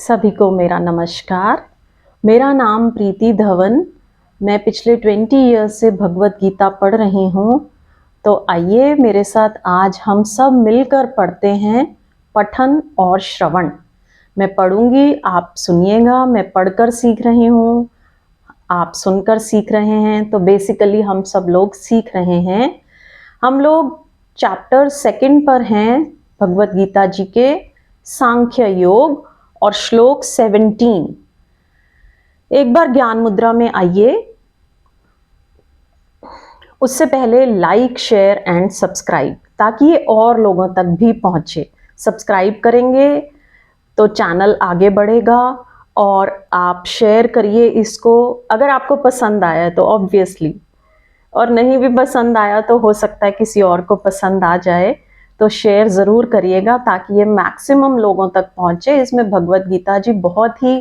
सभी को मेरा नमस्कार। मेरा नाम प्रीति धवन। मैं पिछले 20 ईयर्स से भगवत गीता पढ़ रही हूँ। तो आइए मेरे साथ आज हम सब मिलकर पढ़ते हैं पठन और श्रवण। मैं पढ़ूंगी, आप सुनिएगा। मैं पढ़कर सीख रही हूँ, आप सुनकर सीख रहे हैं। तो बेसिकली हम सब लोग सीख रहे हैं। हम लोग चैप्टर 2 पर हैं भगवत गीता जी के, सांख्य योग, और श्लोक 17। एक बार ज्ञान मुद्रा में आइए। उससे पहले लाइक, शेयर एंड सब्सक्राइब, ताकि ये और लोगों तक भी पहुंचे। सब्सक्राइब करेंगे तो चैनल आगे बढ़ेगा, और आप शेयर करिए इसको अगर आपको पसंद आया तो ऑब्वियसली, और नहीं भी पसंद आया तो हो सकता है किसी और को पसंद आ जाए। तो शेयर ज़रूर करिएगा ताकि ये मैक्सिमम लोगों तक पहुंचे। इसमें भगवत गीता जी बहुत ही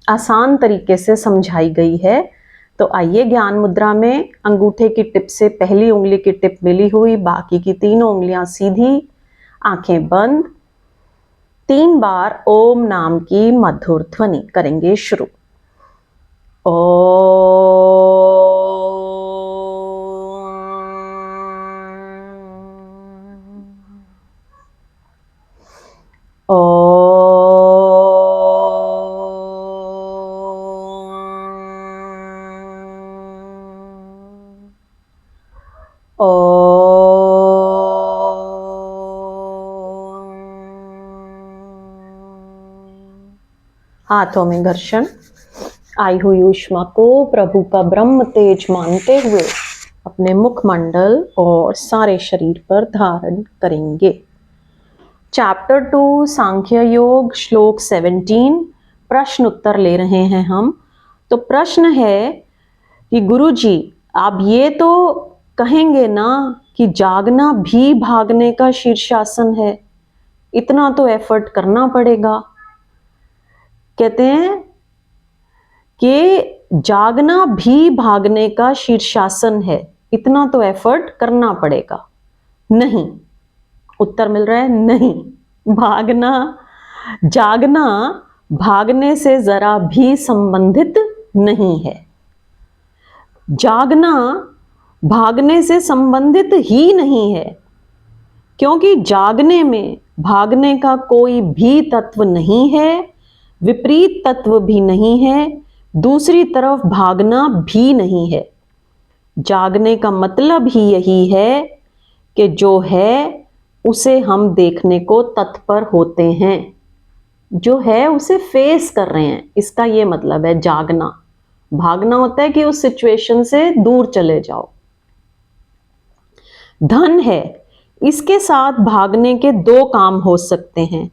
आसान तरीके से समझाई गई है। तो आइए ज्ञान मुद्रा में अंगूठे की टिप से पहली उंगली की टिप मिली हुई, बाकी की तीनों उंगलियां सीधी, आंखें बंद। 3 बार ओम नाम की मधुर ध्वनि करेंगे शुरू। हाथों में घर्षण। आई हुई ऊष्मा को प्रभु का ब्रह्म तेज मानते हुए अपने मुखमंडल और सारे शरीर पर धारण करेंगे। चैप्टर 2 सांख्य योग, श्लोक 17। प्रश्न उत्तर ले रहे हैं हम। तो प्रश्न है कि गुरुजी, आप ये तो कहेंगे ना कि जागना भी भागने का शीर्षासन है, इतना तो एफर्ट करना पड़ेगा। कहते हैं कि जागना भी भागने का शीर्षासन है, इतना तो एफर्ट करना पड़ेगा। नहीं, उत्तर मिल रहा है नहीं। भागना, जागना भागने से जरा भी संबंधित नहीं है। जागना भागने से संबंधित ही नहीं है, क्योंकि जागने में भागने का कोई भी तत्व नहीं है, विपरीत तत्व भी नहीं है, दूसरी तरफ भागना भी नहीं है। जागने का मतलब ही यही है कि जो है उसे हम देखने को तत्पर होते हैं, जो है उसे फेस कर रहे हैं, इसका ये मतलब है जागना। भागना होता है कि उस सिचुएशन से दूर चले जाओ। धन है, इसके साथ भागने के 2 काम हो सकते हैं।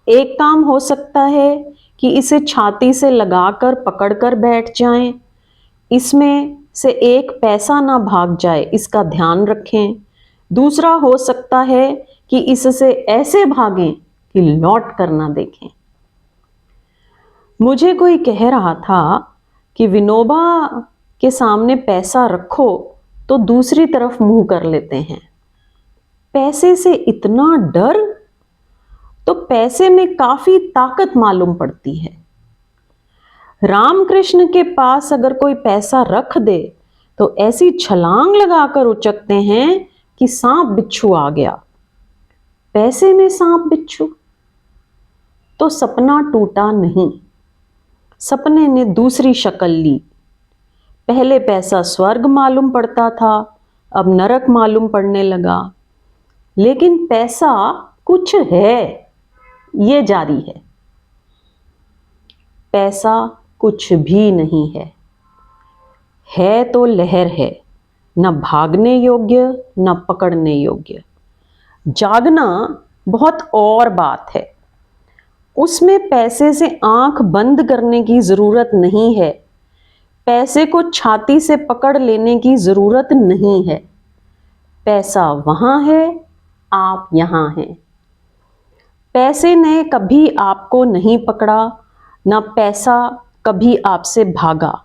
एक काम हो सकता है कि इसे छाती से लगाकर पकड़कर बैठ जाएं, इसमें से एक पैसा ना भाग जाए, इसका ध्यान रखें। दूसरा हो सकता है कि इससे ऐसे भागें कि लौट कर ना देखें। मुझे कोई कह रहा था कि विनोबा के सामने पैसा रखो तो दूसरी तरफ मुंह कर लेते हैं। पैसे से इतना डर? तो पैसे में काफी ताकत मालूम पड़ती है। रामकृष्ण के पास अगर कोई पैसा रख दे तो ऐसी छलांग लगाकर उचकते हैं कि सांप बिच्छू आ गया। पैसे में सांप बिच्छू? तो सपना टूटा नहीं, सपने ने दूसरी शक्ल ली। पहले पैसा स्वर्ग मालूम पड़ता था, अब नरक मालूम पड़ने लगा। लेकिन पैसा कुछ है, ये जारी है। पैसा कुछ भी नहीं है तो लहर है, न भागने योग्य न पकड़ने योग्य। जागना बहुत और बात है, उसमें पैसे से आंख बंद करने की जरूरत नहीं है, पैसे को छाती से पकड़ लेने की जरूरत नहीं है। पैसा वहां है, आप यहां हैं। पैसे ने कभी आपको नहीं पकड़ा, ना पैसा कभी आपसे भागा।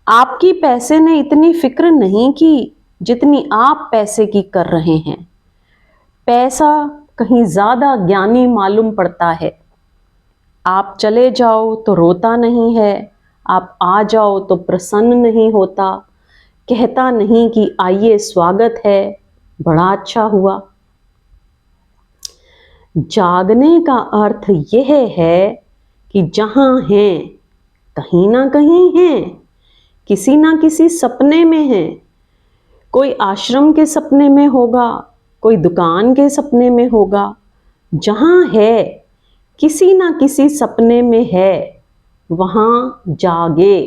आपकी पैसे ने इतनी फिक्र नहीं की जितनी आप पैसे की कर रहे हैं। पैसा कहीं ज्यादा ज्ञानी मालूम पड़ता है। आप चले जाओ तो रोता नहीं है, आप आ जाओ तो प्रसन्न नहीं होता, कहता नहीं कि आइए स्वागत है, बड़ा अच्छा हुआ। जागने का अर्थ यह है कि जहाँ हैं कहीं ना कहीं हैं, किसी ना किसी सपने में हैं। कोई आश्रम के सपने में होगा, कोई दुकान के सपने में होगा। जहाँ है किसी ना किसी सपने में है, वहाँ जागे।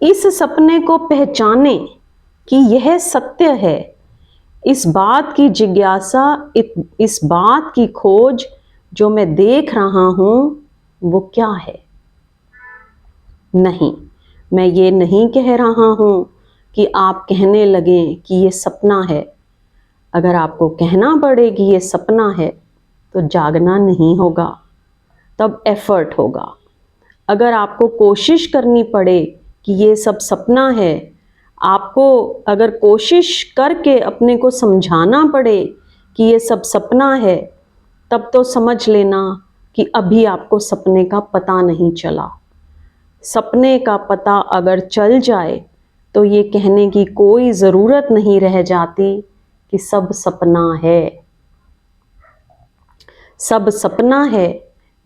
इस सपने को पहचाने कि यह सत्य है। इस बात की जिज्ञासा, इस बात की खोज जो मैं देख रहा हूं वो क्या है। नहीं, मैं ये नहीं कह रहा हूं कि आप कहने लगें कि ये सपना है। अगर आपको कहना पड़े कि ये सपना है तो जागना नहीं होगा, तब एफर्ट होगा। अगर आपको कोशिश करनी पड़े कि ये सब सपना है, आपको अगर कोशिश करके अपने को समझाना पड़े कि ये सब सपना है, तब तो समझ लेना कि अभी आपको सपने का पता नहीं चला। सपने का पता अगर चल जाए तो ये कहने की कोई ज़रूरत नहीं रह जाती कि सब सपना है। सब सपना है,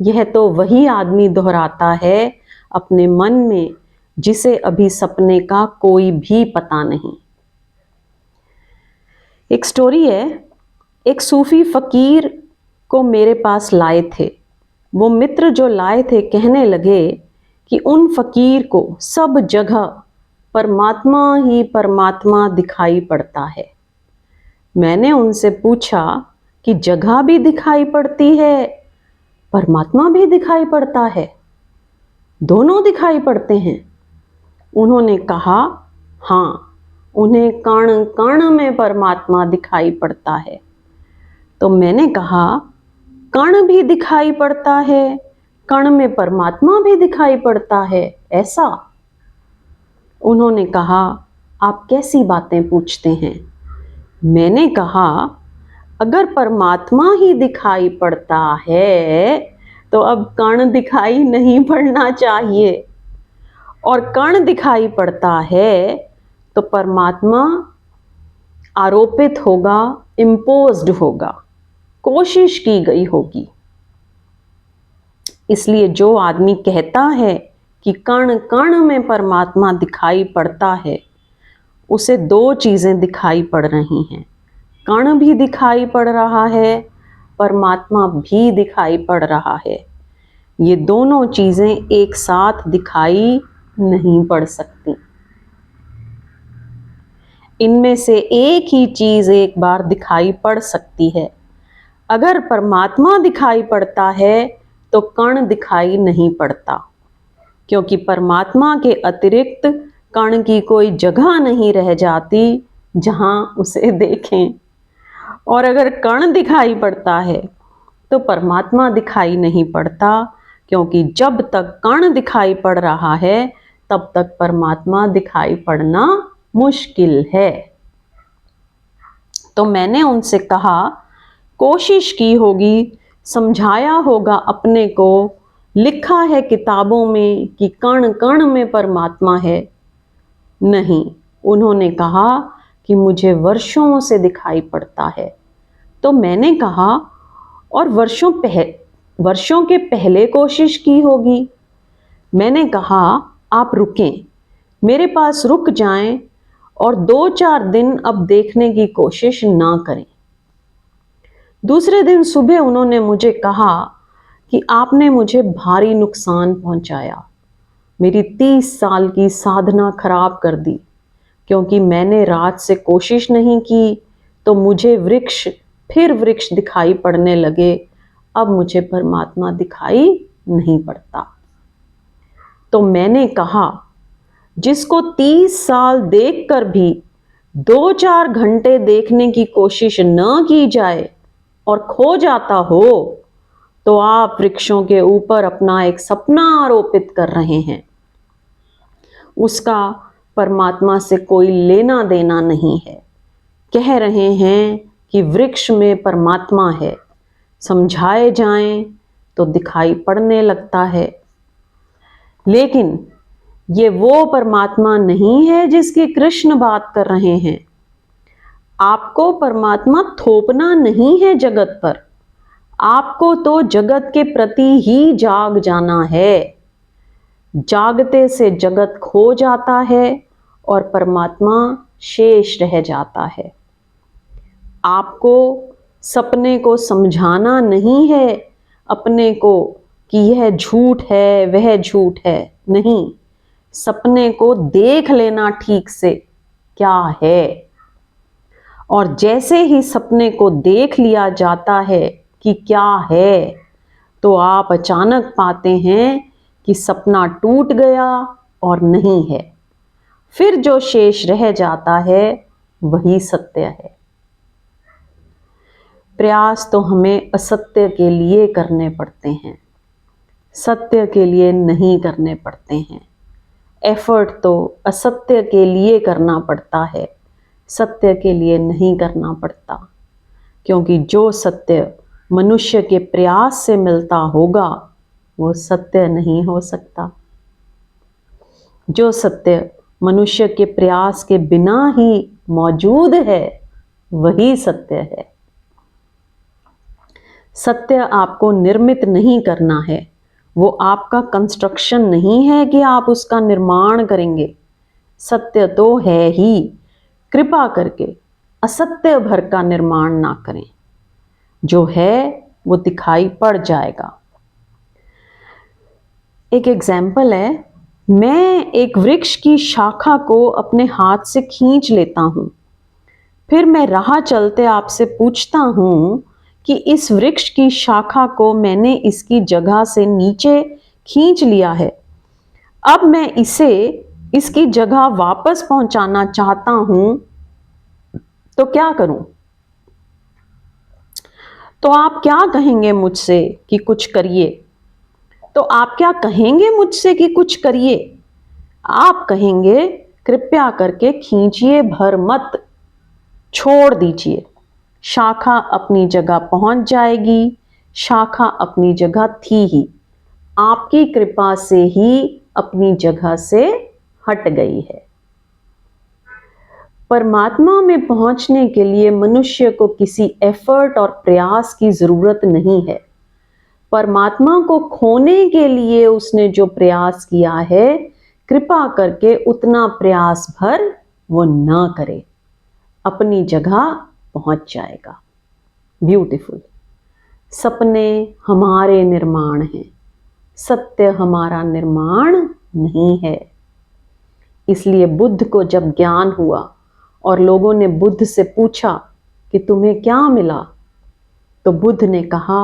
यह तो वही आदमी दोहराता है अपने मन में जिसे अभी सपने का कोई भी पता नहीं। एक स्टोरी है, एक सूफी फकीर को मेरे पास लाए थे। वो मित्र जो लाए थे कहने लगे कि उन फकीर को सब जगह परमात्मा ही परमात्मा दिखाई पड़ता है। मैंने उनसे पूछा कि जगह भी दिखाई पड़ती है, परमात्मा भी दिखाई पड़ता है, दोनों दिखाई पड़ते हैं? उन्होंने कहा, हाँ, उन्हें कण कण में परमात्मा दिखाई पड़ता है। तो मैंने कहा, कण भी दिखाई पड़ता है, कण में परमात्मा भी दिखाई पड़ता है, ऐसा? उन्होंने कहा, आप कैसी बातें पूछते हैं? मैंने कहा, अगर परमात्मा ही दिखाई पड़ता है तो अब कण दिखाई नहीं पड़ना चाहिए, और कण दिखाई पड़ता है तो परमात्मा आरोपित होगा, इम्पोज्ड होगा, कोशिश की गई होगी। इसलिए जो आदमी कहता है कि कण कण में परमात्मा दिखाई पड़ता है, उसे दो चीज़ें दिखाई पड़ रही हैं। कण भी दिखाई पड़ रहा है, परमात्मा भी दिखाई पड़ रहा है। ये दोनों चीज़ें एक साथ दिखाई नहीं पड़ सकती। इनमें से एक ही चीज़ एक बार दिखाई पड़ सकती है। अगर परमात्मा दिखाई पड़ता है तो कण दिखाई नहीं पड़ता, क्योंकि परमात्मा के अतिरिक्त कण की कोई जगह नहीं रह जाती जहां उसे देखें। और अगर कण दिखाई पड़ता है तो परमात्मा दिखाई नहीं पड़ता, क्योंकि जब तक कण दिखाई पड़ रहा है तब तक परमात्मा दिखाई पड़ना मुश्किल है। तो मैंने उनसे कहा, कोशिश की होगी, समझाया होगा अपने को, लिखा है किताबों में कि कण कण में परमात्मा है। नहीं, उन्होंने कहा कि मुझे वर्षों से दिखाई पड़ता है। तो मैंने कहा, और वर्षों के पहले कोशिश की होगी। मैंने कहा, आप रुकें, मेरे पास रुक जाएं और 2-4 दिन अब देखने की कोशिश ना करें। दूसरे दिन सुबह उन्होंने मुझे कहा कि आपने मुझे भारी नुकसान पहुंचाया, मेरी 30 साल की साधना खराब कर दी, क्योंकि मैंने रात से कोशिश नहीं की तो मुझे फिर वृक्ष दिखाई पड़ने लगे। अब मुझे परमात्मा दिखाई नहीं पड़ता। तो मैंने कहा, जिसको 30 साल देखकर भी 2-4 घंटे देखने की कोशिश न की जाए और खो जाता हो, तो आप वृक्षों के ऊपर अपना एक सपना आरोपित कर रहे हैं। उसका परमात्मा से कोई लेना देना नहीं है। कह रहे हैं कि वृक्ष में परमात्मा है, समझाए जाएं तो दिखाई पड़ने लगता है। लेकिन ये वो परमात्मा नहीं है जिसकी कृष्ण बात कर रहे हैं। आपको परमात्मा थोपना नहीं है जगत पर, आपको तो जगत के प्रति ही जाग जाना है। जागते से जगत खो जाता है और परमात्मा शेष रह जाता है। आपको सपने को समझाना नहीं है अपने को कि यह झूठ है वह झूठ है, नहीं, सपने को देख लेना ठीक से क्या है। और जैसे ही सपने को देख लिया जाता है कि क्या है, तो आप अचानक पाते हैं कि सपना टूट गया और नहीं है। फिर जो शेष रह जाता है वही सत्य है। प्रयास तो हमें असत्य के लिए करने पड़ते हैं, सत्य के लिए नहीं करने पड़ते हैं। एफर्ट तो असत्य के लिए करना पड़ता है, सत्य के लिए नहीं करना पड़ता। क्योंकि जो सत्य मनुष्य के प्रयास से मिलता होगा वो सत्य नहीं हो सकता। जो सत्य मनुष्य के प्रयास के बिना ही मौजूद है वही सत्य है। सत्य आपको निर्मित नहीं करना है, वो आपका कंस्ट्रक्शन नहीं है कि आप उसका निर्माण करेंगे। सत्य तो है ही। कृपा करके असत्य भर का निर्माण ना करें, जो है वो दिखाई पड़ जाएगा। एक एग्जाम्पल है, मैं एक वृक्ष की शाखा को अपने हाथ से खींच लेता हूं, फिर मैं राह चलते आपसे पूछता हूं कि इस वृक्ष की शाखा को मैंने इसकी जगह से नीचे खींच लिया है, अब मैं इसे इसकी जगह वापस पहुंचाना चाहता हूं, तो क्या करूं? तो आप क्या कहेंगे मुझसे कि कुछ करिए? तो आप क्या कहेंगे मुझसे कि कुछ करिए? आप कहेंगे कृपया करके खींचिए भर मत, छोड़ दीजिए, शाखा अपनी जगह पहुंच जाएगी। शाखा अपनी जगह थी ही, आपकी कृपा से ही अपनी जगह से हट गई है। परमात्मा में पहुंचने के लिए मनुष्य को किसी एफर्ट और प्रयास की जरूरत नहीं है। परमात्मा को खोने के लिए उसने जो प्रयास किया है, कृपा करके उतना प्रयास भर वो ना करे, अपनी जगह पहुंच जाएगा। ब्यूटीफुल। सपने हमारे निर्माण हैं, सत्य हमारा निर्माण नहीं है। इसलिए बुद्ध को जब ज्ञान हुआ और लोगों ने बुद्ध से पूछा कि तुम्हें क्या मिला, तो बुद्ध ने कहा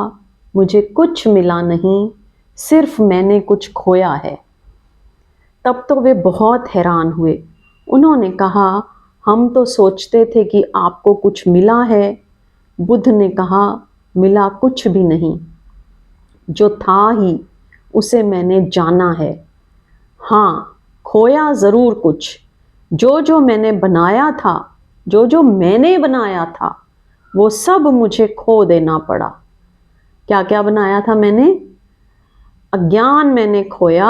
मुझे कुछ मिला नहीं, सिर्फ मैंने कुछ खोया है। तब तो वे बहुत हैरान हुए। उन्होंने कहा हम तो सोचते थे कि आपको कुछ मिला है। बुद्ध ने कहा मिला कुछ भी नहीं, जो था ही उसे मैंने जाना है। हाँ, खोया ज़रूर कुछ, जो जो मैंने बनाया था, जो जो मैंने बनाया था, वो सब मुझे खो देना पड़ा। क्या क्या बनाया था मैंने? अज्ञान मैंने खोया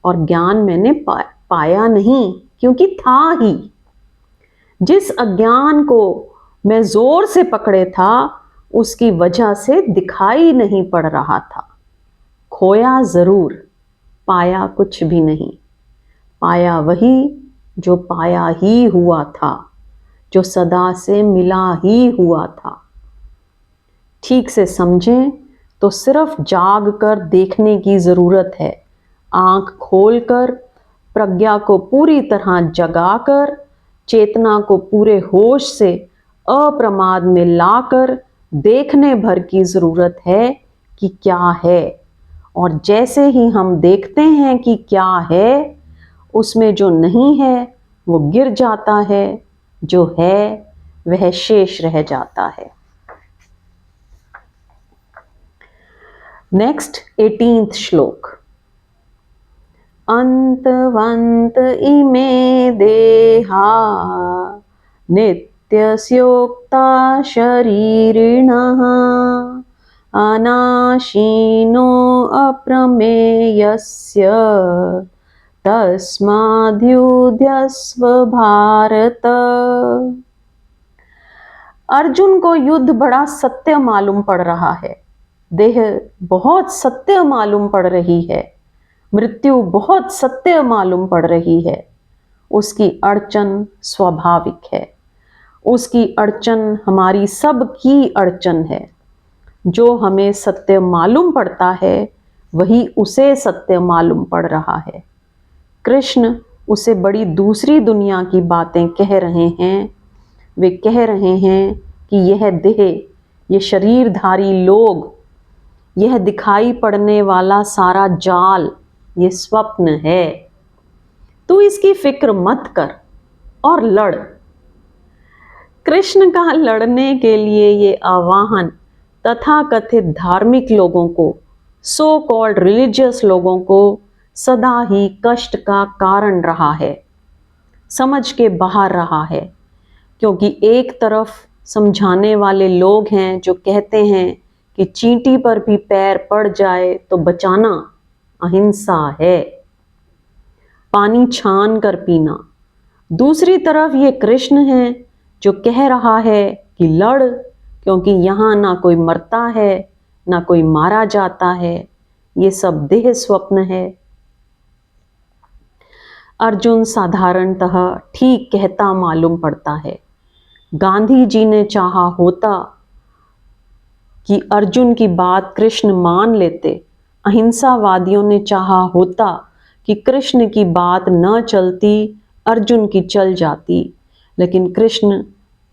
और ज्ञान मैंने पाया नहीं, क्योंकि था ही। जिस अज्ञान को मैं जोर से पकड़े था उसकी वजह से दिखाई नहीं पड़ रहा था। खोया जरूर, पाया कुछ भी नहीं। पाया वही जो पाया ही हुआ था, जो सदा से मिला ही हुआ था। ठीक से समझें तो सिर्फ जाग कर देखने की जरूरत है। आंख खोलकर, प्रज्ञा को पूरी तरह जगाकर, चेतना को पूरे होश से अप्रमाद में लाकर देखने भर की जरूरत है कि क्या है। और जैसे ही हम देखते हैं कि क्या है, उसमें जो नहीं है वो गिर जाता है, जो है वह शेष रह जाता है। नेक्स्ट 18th श्लोक। अंतवंत इमे देहा नित्यस्योक्ता शरीरिणः अनाशीनो अप्रमेयस्य तस्माद्युध्यस्व भारत। अर्जुन को युद्ध बड़ा सत्य मालूम पड़ रहा है, देह बहुत सत्य मालूम पड़ रही है, मृत्यु बहुत सत्य मालूम पड़ रही है। उसकी अड़चन स्वाभाविक है, उसकी अड़चन हमारी सब की अड़चन है। जो हमें सत्य मालूम पड़ता है वही उसे सत्य मालूम पड़ रहा है। कृष्ण उसे बड़ी दूसरी दुनिया की बातें कह रहे हैं। वे कह रहे हैं कि यह देह, ये शरीरधारी लोग, यह दिखाई पड़ने वाला सारा जाल, ये स्वप्न है। तू इसकी फिक्र मत कर और लड़। कृष्ण का लड़ने के लिए ये आह्वान तथा कथित धार्मिक लोगों को, सो कॉल्ड रिलीजियस लोगों को सदा ही कष्ट का कारण रहा है, समझ के बाहर रहा है। क्योंकि एक तरफ समझाने वाले लोग हैं जो कहते हैं कि चींटी पर भी पैर पड़ जाए तो बचाना अहिंसा है, पानी छान कर पीना। दूसरी तरफ ये कृष्ण है जो कह रहा है कि लड़, क्योंकि यहाँ ना कोई मरता है ना कोई मारा जाता है, ये सब देह स्वप्न है। अर्जुन साधारणतः ठीक कहता मालूम पड़ता है। गांधी जी ने चाहा होता कि अर्जुन की बात कृष्ण मान लेते, अहिंसावादियों ने चाहा होता कि कृष्ण की बात न चलती, अर्जुन की चल जाती। लेकिन कृष्ण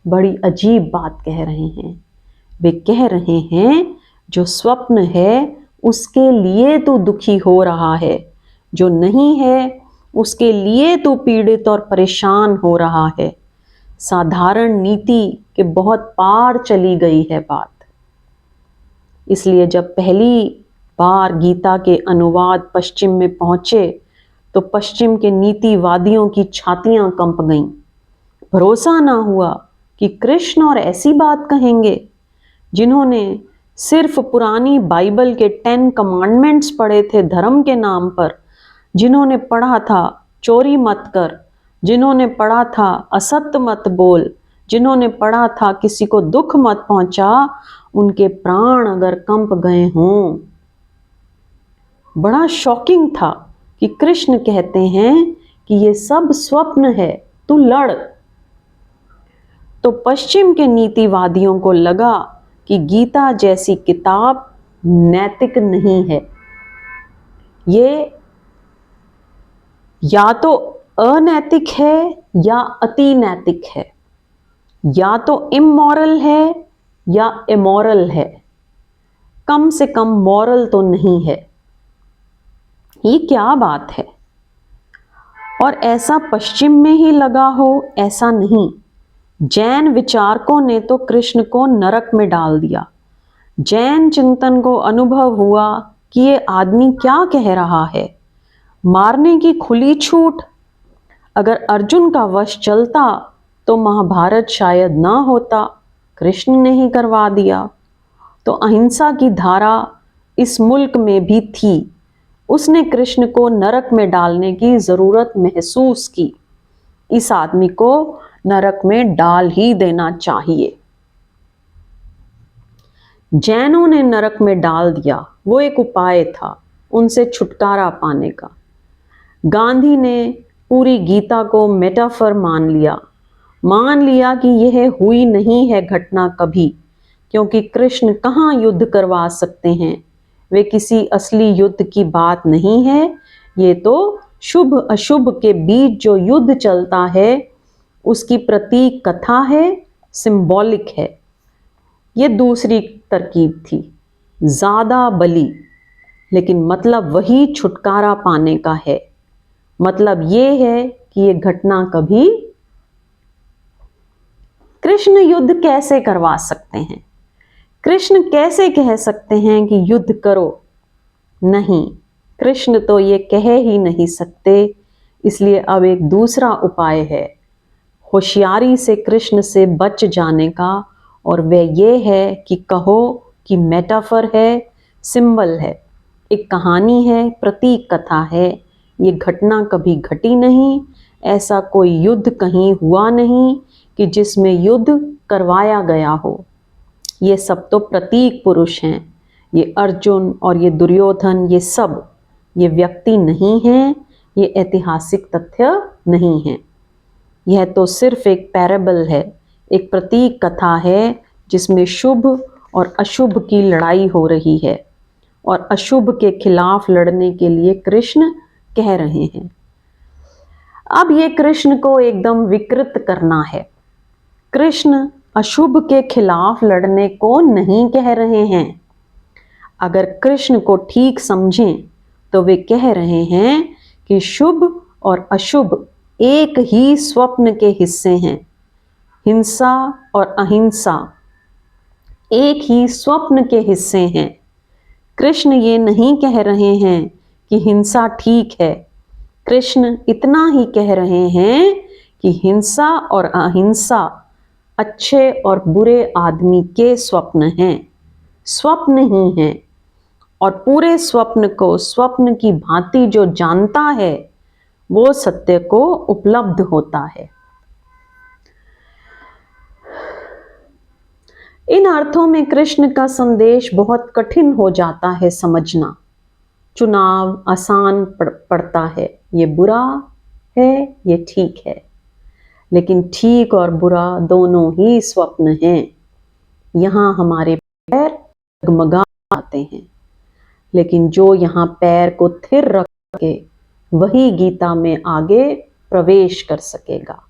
बड़ी अजीब बात कह रहे हैं। वे कह रहे हैं जो स्वप्न है उसके लिए तू दुखी हो रहा है, जो नहीं है उसके लिए तू पीड़ित और परेशान हो रहा है। साधारण नीति के बहुत पार चली गई है बात। इसलिए जब पहली बार गीता के अनुवाद पश्चिम में पहुंचे तो पश्चिम के नीतिवादियों की छातियां कंप गईं। भरोसा ना हुआ कि कृष्ण और ऐसी बात कहेंगे, जिन्होंने सिर्फ पुरानी बाइबल के 10 कमांडमेंट्स पढ़े थे धर्म के नाम पर, जिन्होंने पढ़ा था चोरी मत कर, जिन्होंने पढ़ा था असत्य मत बोल, जिन्होंने पढ़ा था किसी को दुख मत पहुंचा, उनके प्राण अगर कंप गए हों। बड़ा शॉकिंग था कि कृष्ण कहते हैं कि ये सब स्वप्न है, तू लड़। तो पश्चिम के नीतिवादियों को लगा कि गीता जैसी किताब नैतिक नहीं है, ये या तो अनैतिक है या अति नैतिक है, या तो इमोरल है या इमोरल है, कम से कम मॉरल तो नहीं है। ये क्या बात है? और ऐसा पश्चिम में ही लगा हो ऐसा नहीं। जैन विचारकों ने तो कृष्ण को नरक में डाल दिया। जैन चिंतन को अनुभव हुआ कि ये आदमी क्या कह रहा है, मारने की खुली छूट। अगर अर्जुन का वश चलता तो महाभारत शायद ना होता, कृष्ण ने ही करवा दिया। तो अहिंसा की धारा इस मुल्क में भी थी, उसने कृष्ण को नरक में डालने की जरूरत महसूस की। इस आदमी को नरक में डाल ही देना चाहिए। जैनों ने नरक में डाल दिया, वो एक उपाय था उनसे छुटकारा पाने का। गांधी ने पूरी गीता को मेटाफर मान लिया कि यह हुई नहीं है घटना कभी, क्योंकि कृष्ण कहाँ युद्ध करवा सकते हैं, वे किसी असली युद्ध की बात नहीं है। ये तो शुभ अशुभ के बीच जो युद्ध चलता है उसकी प्रतीक कथा है, सिंबॉलिक है। ये दूसरी तरकीब थी, ज्यादा बलि, लेकिन मतलब वही छुटकारा पाने का है। मतलब ये है कि ये घटना कभी। कृष्ण युद्ध कैसे करवा सकते हैं? कृष्ण कैसे कह सकते हैं कि युद्ध करो? नहीं, कृष्ण तो ये कह ही नहीं सकते। इसलिए अब एक दूसरा उपाय है होशियारी से कृष्ण से बच जाने का, और वह ये है कि कहो कि मेटाफर है, सिंबल है, एक कहानी है, प्रतीक कथा है। ये घटना कभी घटी नहीं, ऐसा कोई युद्ध कहीं हुआ नहीं कि जिसमें युद्ध करवाया गया हो। ये सब तो प्रतीक पुरुष हैं। ये अर्जुन और ये दुर्योधन, ये सब, ये व्यक्ति नहीं हैं, ये ऐतिहासिक तथ्य नहीं हैं। यह तो सिर्फ एक पैराबल है, एक प्रतीक कथा है जिसमें शुभ और अशुभ की लड़ाई हो रही है और अशुभ के खिलाफ लड़ने के लिए कृष्ण कह रहे हैं। अब ये कृष्ण को एकदम विकृत करना है। कृष्ण अशुभ के खिलाफ लड़ने को नहीं कह रहे हैं। अगर कृष्ण को ठीक समझें तो वे कह रहे हैं कि शुभ और अशुभ एक ही स्वप्न के हिस्से हैं। हिंसा और अहिंसा एक ही स्वप्न के हिस्से हैं। कृष्ण ये नहीं कह रहे हैं कि हिंसा ठीक है। कृष्ण इतना ही कह रहे हैं कि हिंसा और अहिंसा अच्छे और बुरे आदमी के स्वप्न हैं, स्वप्न ही हैं। और पूरे स्वप्न को स्वप्न की भांति जो जानता है वो सत्य को उपलब्ध होता है। इन अर्थों में कृष्ण का संदेश बहुत कठिन हो जाता है समझना। चुनाव आसान पड़ता है, ये बुरा है, ये ठीक है। लेकिन ठीक और बुरा दोनों ही स्वप्न हैं। यहाँ हमारे पैर डगमगा आते हैं, लेकिन जो यहाँ पैर को स्थिर रख के वही गीता में आगे प्रवेश कर सकेगा।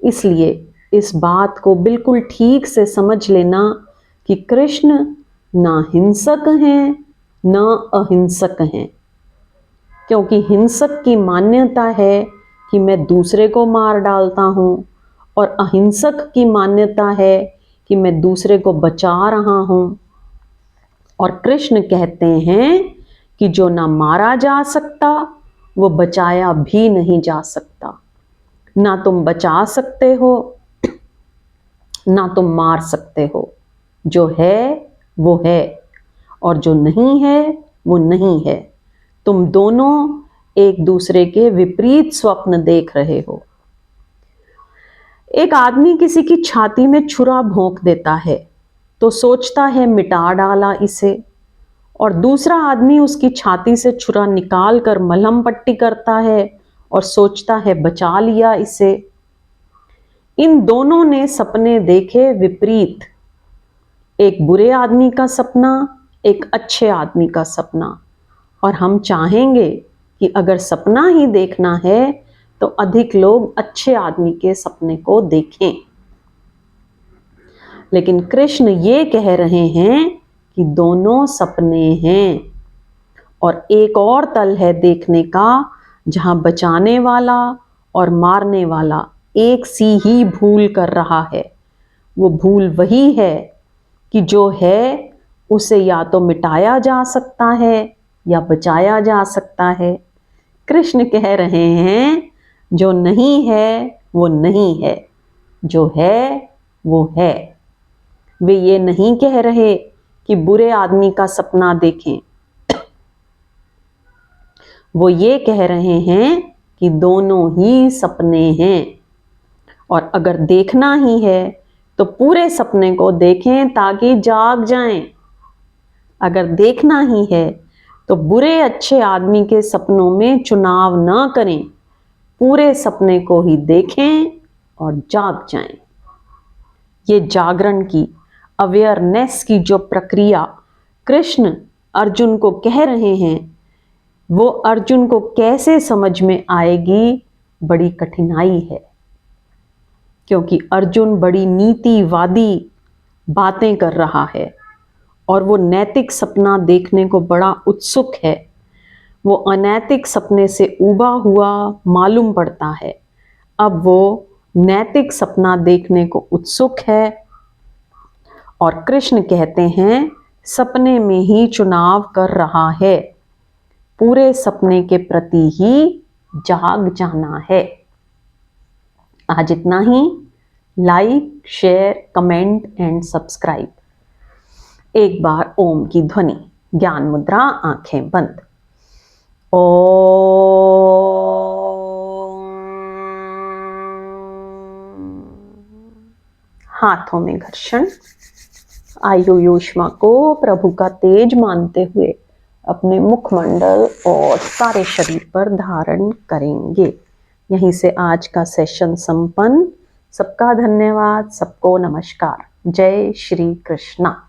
इसलिए इस बात को बिल्कुल ठीक से समझ लेना कि कृष्ण ना हिंसक हैं ना अहिंसक हैं। क्योंकि हिंसक की मान्यता है कि मैं दूसरे को मार डालता हूँ और अहिंसक की मान्यता है कि मैं दूसरे को बचा रहा हूँ। और कृष्ण कहते हैं कि जो ना मारा जा सकता वो बचाया भी नहीं जा सकता। ना तुम बचा सकते हो ना तुम मार सकते हो। जो है वो है और जो नहीं है वो नहीं है। तुम दोनों एक दूसरे के विपरीत स्वप्न देख रहे हो। एक आदमी किसी की छाती में छुरा भोंक देता है तो सोचता है मिटा डाला इसे, और दूसरा आदमी उसकी छाती से छुरा निकाल कर मलहम पट्टी करता है और सोचता है बचा लिया इसे। इन दोनों ने सपने देखे विपरीत, एक बुरे आदमी का सपना, एक अच्छे आदमी का सपना। और हम चाहेंगे कि अगर सपना ही देखना है तो अधिक लोग अच्छे आदमी के सपने को देखें। लेकिन कृष्ण ये कह रहे हैं कि दोनों सपने हैं और एक और तल है देखने का जहां बचाने वाला और मारने वाला एक सी ही भूल कर रहा है। वो भूल वही है कि जो है उसे या तो मिटाया जा सकता है या बचाया जा सकता है। कृष्ण कह रहे हैं जो नहीं है वो नहीं है, जो है वो है। वे ये नहीं कह रहे कि बुरे आदमी का सपना देखें, वो ये कह रहे हैं कि दोनों ही सपने हैं। और अगर देखना ही है तो पूरे सपने को देखें ताकि जाग जाएं। अगर देखना ही है तो बुरे अच्छे आदमी के सपनों में चुनाव ना करें, पूरे सपने को ही देखें और जाग जाएं। ये जागरण की, अवेयरनेस की जो प्रक्रिया कृष्ण अर्जुन को कह रहे हैं वो अर्जुन को कैसे समझ में आएगी, बड़ी कठिनाई है। क्योंकि अर्जुन बड़ी नीतिवादी बातें कर रहा है और वो नैतिक सपना देखने को बड़ा उत्सुक है। वो अनैतिक सपने से उबा हुआ मालूम पड़ता है। अब वो नैतिक सपना देखने को उत्सुक है और कृष्ण कहते हैं सपने में ही चुनाव कर रहा है, पूरे सपने के प्रति ही जाग जाना है। आज इतना ही। Like, share, comment and subscribe. एक बार ओम की ध्वनि। ज्ञान मुद्रा, आंखें बंद। ओ हाथों में घर्षण। आयु ऊष्मा को प्रभु का तेज मानते हुए अपने मुखमंडल और सारे शरीर पर धारण करेंगे। यहीं से आज का सेशन संपन्न। सबका धन्यवाद, सबको नमस्कार। जय श्री कृष्णा।